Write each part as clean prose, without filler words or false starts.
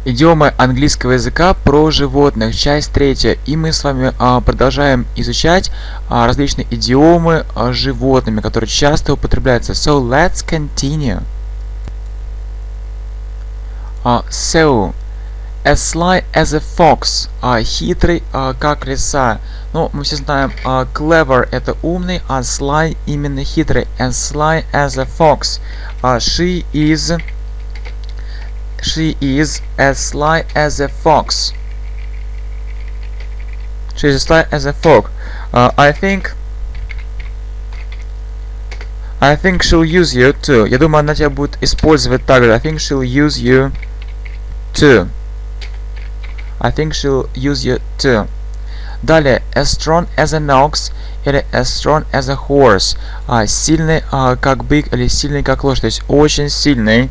Идиомы английского языка про животных, часть третья. И мы с вами продолжаем изучать различные идиомы животными, которые часто употребляются. So let's continue. So, as sly as a fox, хитрый как лиса. Ну, мы все знаем, clever это умный, а sly именно хитрый. As sly as a fox. She is as sly as a fox. She is as sly as a fox. I think she'll use you too. Я думаю, она тебя будет использовать также. I think she'll use you too. I think she'll use you too. Далее, as strong as an ox или as strong as a horse. Сильный как бык или сильный как лошадь. То есть очень сильный.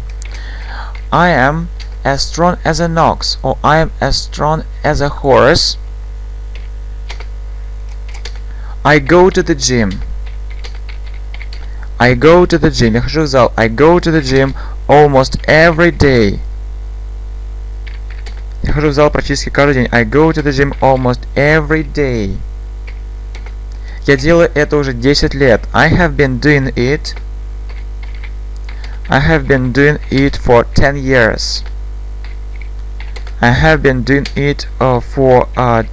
I am as strong as an ox, or I am as strong as a horse. I go to the gym. I go to the gym. Я хожу в зал. I go to the gym almost every day. Я хожу в зал практически каждый день. I go to the gym almost every day. Я делаю это уже 10 лет. I have been doing it for 10 years. I have been doing it for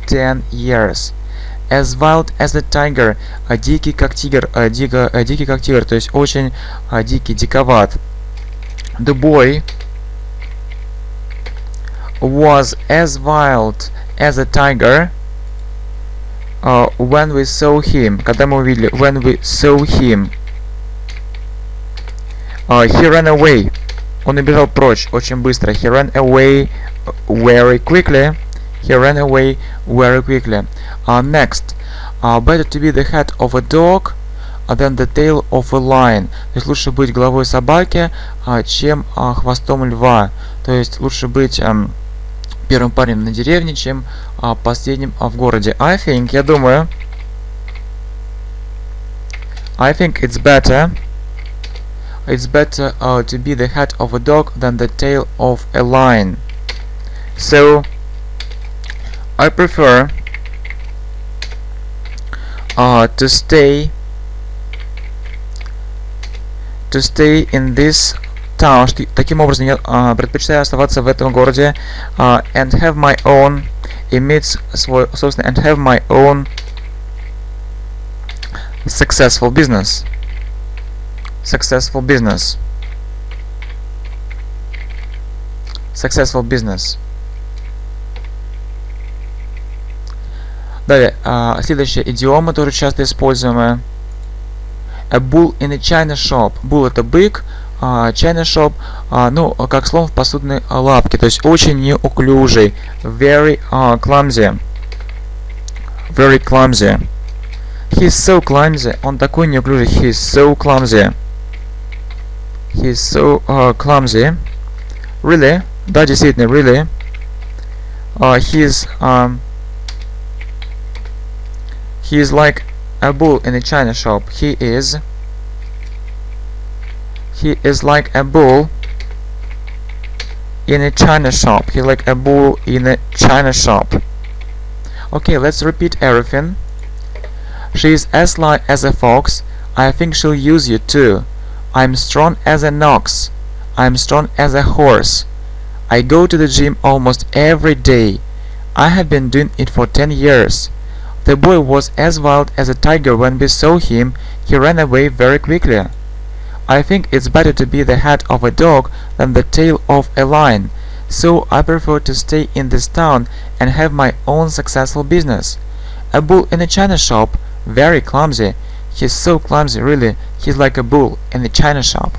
10 years. As wild as a tiger. Дикий как тигр. Дикий как тигр. То есть очень дикий, диковат. The boy was as wild as a tiger when we saw him. Когда мы увидели. When we saw him. He ran away. Он убежал прочь очень быстро. He ran away very quickly. He ran away very quickly. Next. Better to be the head of a dog than the tail of a lion. То есть лучше быть головой собаки, чем хвостом льва. То есть лучше быть первым парнем на деревне, чем последним в городе. I think it's better to be the head of a dog than the tail of a lion. So I prefer to stay in this town. Таким образом, я предпочитаю оставаться в этом городе and have my own, иметь свой собственный, and have my own successful business. Successful business. Successful business. Далее, следующая идиома, тоже часто используемая. A bull in a china shop. Bull это бык, china shop, ну, как слон в посудной лавке, то есть очень неуклюжий. Very clumsy. Very clumsy. He's so clumsy. Он такой неуклюжий. He's so clumsy. He's so clumsy. Really? Да, действительно, really. He's like a bull in a china shop. He is like a bull in a china shop. He's like a bull in a china shop. Okay, let's repeat everything. She is as sly as a fox. I think she'll use you too. I'm strong as an ox. I'm strong as a horse. I go to the gym almost every day. I have been doing it for 10 years. The boy was as wild as a tiger when we saw him. He ran away very quickly. I think it's better to be the head of a dog than the tail of a lion. So I prefer to stay in this town and have my own successful business. A bull in a china shop. Very clumsy. He's so clumsy, really. He's like a bull in a china shop.